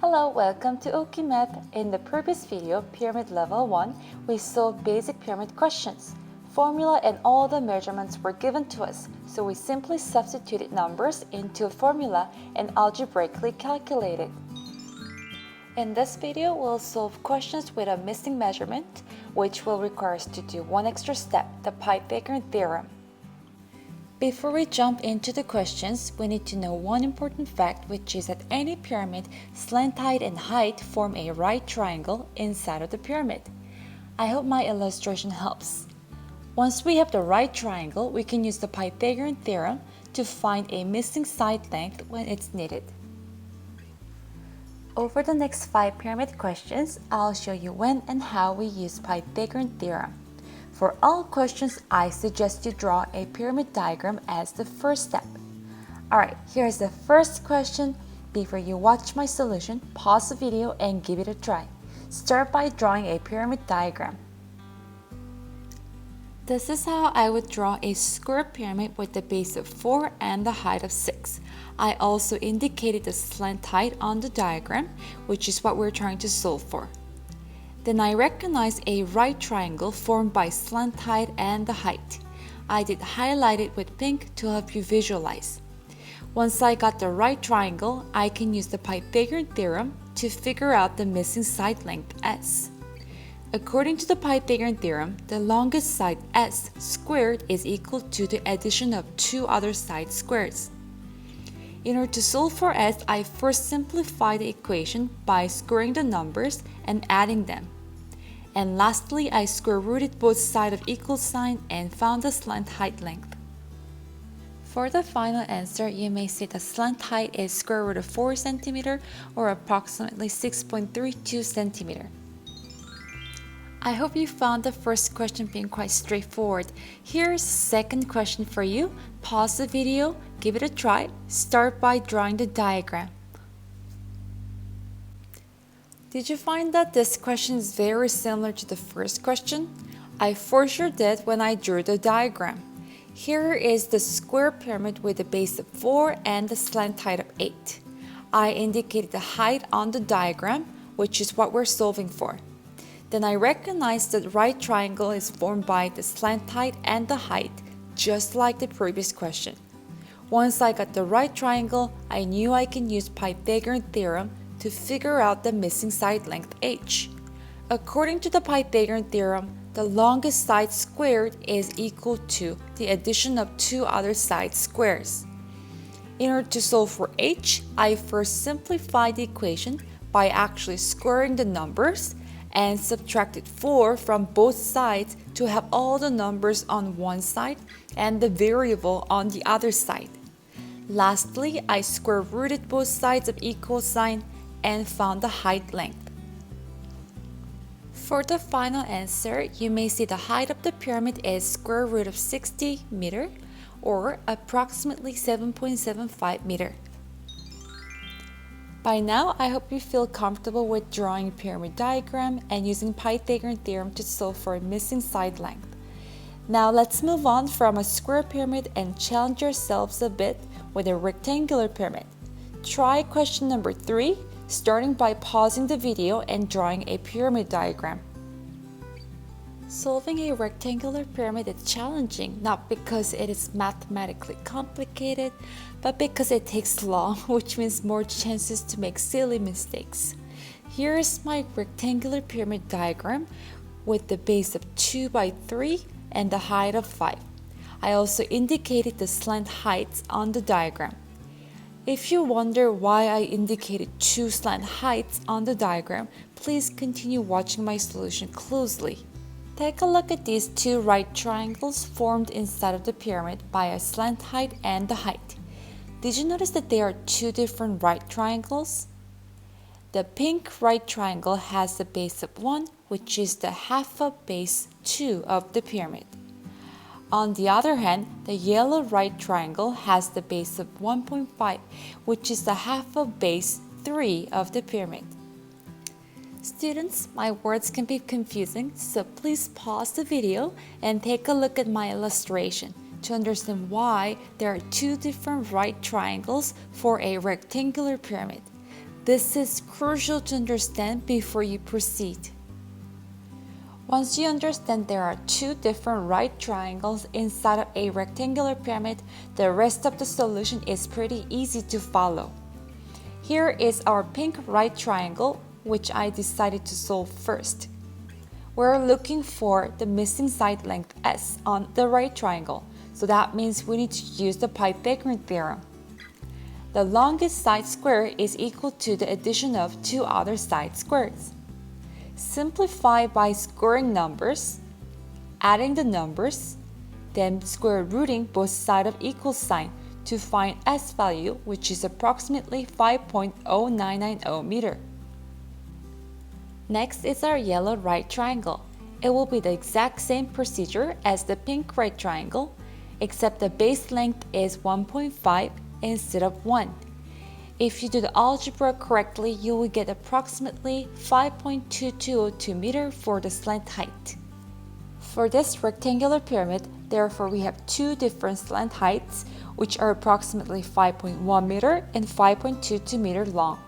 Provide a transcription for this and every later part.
Hello, welcome to OK Math. In the previous video, Pyramid Level 1, we solved basic pyramid questions. Formula and all the measurements were given to us, so we simply substituted numbers into a formula and algebraically calculated. In this video, we'll solve questions with a missing measurement, which will require us to do one extra step, the Pythagorean theorem. Before we jump into the questions, we need to know one important fact, which is that any pyramid, slant height and height form a right triangle inside of the pyramid. I hope my illustration helps. Once we have the right triangle, we can use the Pythagorean theorem to find a missing side length when it's needed. Over the next 5 pyramid questions, I'll show you when and how we use Pythagorean theorem. For all questions, I suggest you draw a pyramid diagram as the first step. Alright, here's the first question. Before you watch my solution, pause the video and give it a try. Start by drawing a pyramid diagram. This is how I would draw a square pyramid with the base of 4 and the height of 6. I also indicated the slant height on the diagram, which is what we're trying to solve for. Then I recognize a right triangle formed by slant height and the height. I did highlight it with pink to help you visualize. Once I got the right triangle, I can use the Pythagorean theorem to figure out the missing side length s. According to the Pythagorean theorem, the longest side s squared is equal to the addition of 2 other side squares. In order to solve for s, I first simplify the equation by squaring the numbers and adding them. And lastly, I square rooted both sides of equal sign and found the slant height length. For the final answer, you may say the slant height is square root of 4 cm or approximately 6.32 cm. I hope you found the first question being quite straightforward. Here's the second question for you. Pause the video, give it a try. Start by drawing the diagram. Did you find that this question is very similar to the first question? I for sure did when I drew the diagram. Here is the square pyramid with a base of 4 and the slant height of 8. I indicated the height on the diagram, which is what we're solving for. Then I recognized that the right triangle is formed by the slant height and the height, just like the previous question. Once I got the right triangle, I knew I can use Pythagorean theorem to figure out the missing side length h. According to the Pythagorean theorem, the longest side squared is equal to the addition of 2 other side squares. In order to solve for h, I first simplified the equation by actually squaring the numbers and subtracted 4 from both sides to have all the numbers on one side and the variable on the other side. Lastly, I square rooted both sides of equal sign and found the height length. For the final answer, you may see the height of the pyramid is square root of 60 meter or approximately 7.75 meter. By now, I hope you feel comfortable with drawing a pyramid diagram and using Pythagorean theorem to solve for a missing side length. Now let's move on from a square pyramid and challenge yourselves a bit with a rectangular pyramid. Try question number 3, starting by pausing the video and drawing a pyramid diagram. Solving a rectangular pyramid is challenging, not because it is mathematically complicated, but because it takes long, which means more chances to make silly mistakes. Here is my rectangular pyramid diagram with the base of 2 by 3 and the height of 5. I also indicated the slant heights on the diagram. If you wonder why I indicated 2 slant heights on the diagram, please continue watching my solution closely. Take a look at these 2 right triangles formed inside of the pyramid by a slant height and the height. Did you notice that they are 2 different right triangles? The pink right triangle has the base of 1, which is the half of base 2 of the pyramid. On the other hand, the yellow right triangle has the base of 1.5, which is the half of base 3 of the pyramid. Students, my words can be confusing, so please pause the video and take a look at my illustration to understand why there are 2 different right triangles for a rectangular pyramid. This is crucial to understand before you proceed. Once you understand there are two different right triangles inside of a rectangular pyramid, the rest of the solution is pretty easy to follow. Here is our pink right triangle, which I decided to solve first. We're looking for the missing side length s on the right triangle, so that means we need to use the Pythagorean theorem. The longest side square is equal to the addition of two other side squares. Simplify by squaring numbers, adding the numbers, then square rooting both sides of equal sign to find s value, which is approximately 5.0990 meter. Next is our yellow right triangle. It will be the exact same procedure as the pink right triangle, except the base length is 1.5 instead of 1. If you do the algebra correctly, you will get approximately 5.2202 meter for the slant height. For this rectangular pyramid, therefore we have two different slant heights, which are approximately 5.1 meter and 5.22 meter long.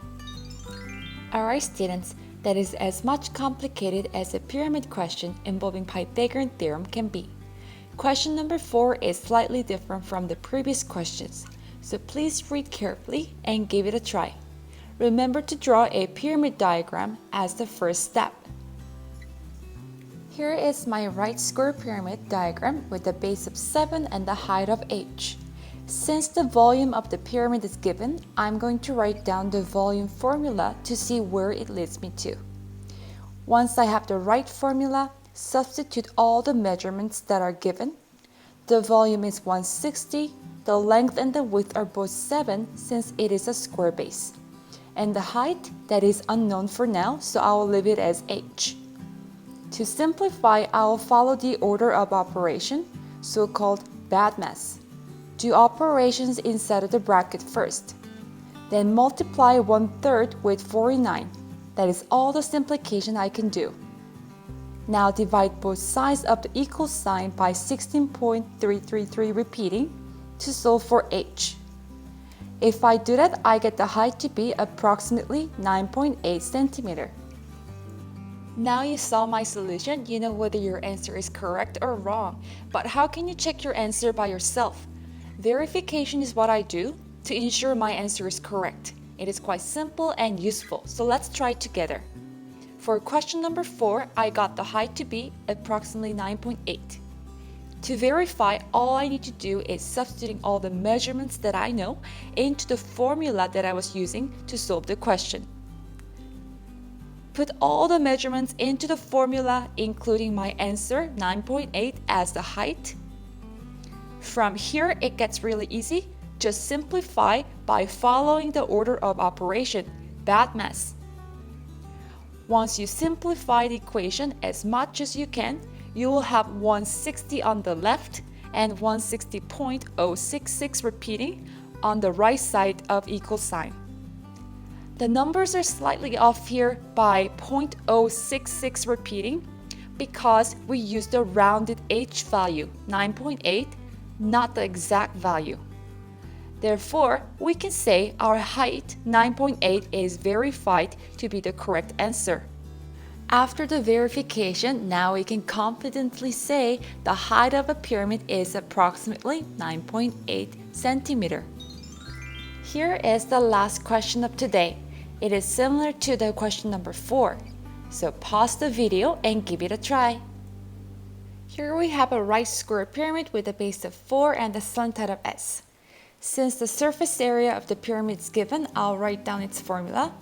Alright students, that is as much complicated as a pyramid question involving Pythagorean theorem can be. Question number 4 is slightly different from the previous questions, so please read carefully and give it a try. Remember to draw a pyramid diagram as the first step. Here is my right square pyramid diagram with a base of 7 and the height of h. Since the volume of the pyramid is given, I'm going to write down the volume formula to see where it leads me to. Once I have the right formula, substitute all the measurements that are given. The volume is 160, the length and the width are both 7 since it is a square base. And the height, that is unknown for now, so I will leave it as h. To simplify, I will follow the order of operation, so-called bad math. Do operations inside of the bracket first. Then multiply 1/3 with 49. That is all the simplification I can do. Now divide both sides of the equal sign by 16.333 repeating to solve for h. If I do that, I get the height to be approximately 9.8 centimeter. Now you saw my solution, you know whether your answer is correct or wrong. But how can you check your answer by yourself? Verification is what I do to ensure my answer is correct. It is quite simple and useful, so let's try it together. For question number 4, I got the height to be approximately 9.8. To verify, all I need to do is substituting all the measurements that I know into the formula that I was using to solve the question. Put all the measurements into the formula, including my answer 9.8 as the height. From here, it gets really easy. Just simplify by following the order of operation, bad math. Once you simplify the equation as much as you can, you will have 160 on the left and 160.066 repeating on the right side of equal sign. The numbers are slightly off here by 0.066 repeating because we used the rounded h value, 9.8, not the exact value. Therefore, we can say our height, 9.8, is verified to be the correct answer. After the verification, now we can confidently say the height of a pyramid is approximately 9.8 centimeter. Here is the last question of today. It is similar to the question number 4. So pause the video and give it a try. Here we have a right square pyramid with a base of 4 and a slant height of s. Since the surface area of the pyramid is given, I'll write down its formula.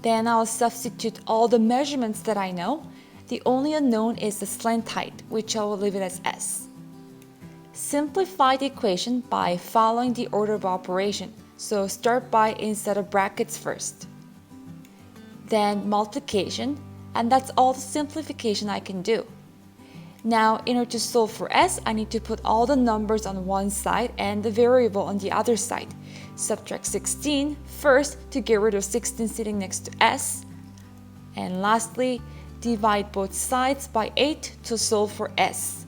Then I'll substitute all the measurements that I know. The only unknown is the slant height, which I will leave it as s. Simplify the equation by following the order of operation. So start by instead of brackets first. Then multiplication, and that's all the simplification I can do. Now, in order to solve for s, I need to put all the numbers on one side and the variable on the other side. Subtract 16 first to get rid of 16 sitting next to s. And lastly, divide both sides by 8 to solve for s.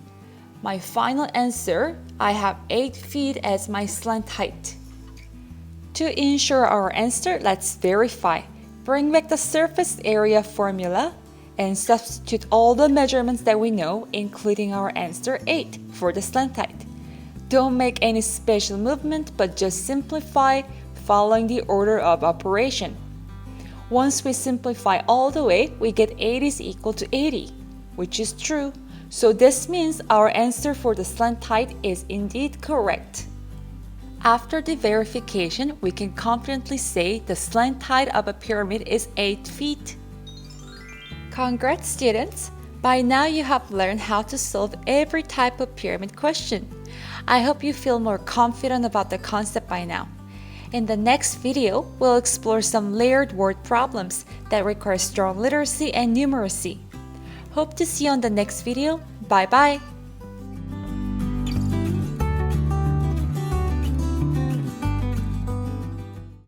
My final answer, I have 8 feet as my slant height. To ensure our answer, let's verify. Bring back the surface area formula and substitute all the measurements that we know, including our answer 8 for the slant height. Don't make any special movement, but just simplify following the order of operation. Once we simplify all the way, we get 8 is equal to 80, which is true. So this means our answer for the slant height is indeed correct. After the verification, we can confidently say the slant height of a pyramid is 8 feet. Congrats, students! By now you have learned how to solve every type of pyramid question. I hope you feel more confident about the concept by now. In the next video, we'll explore some layered word problems that require strong literacy and numeracy. Hope to see you on the next video. Bye-bye!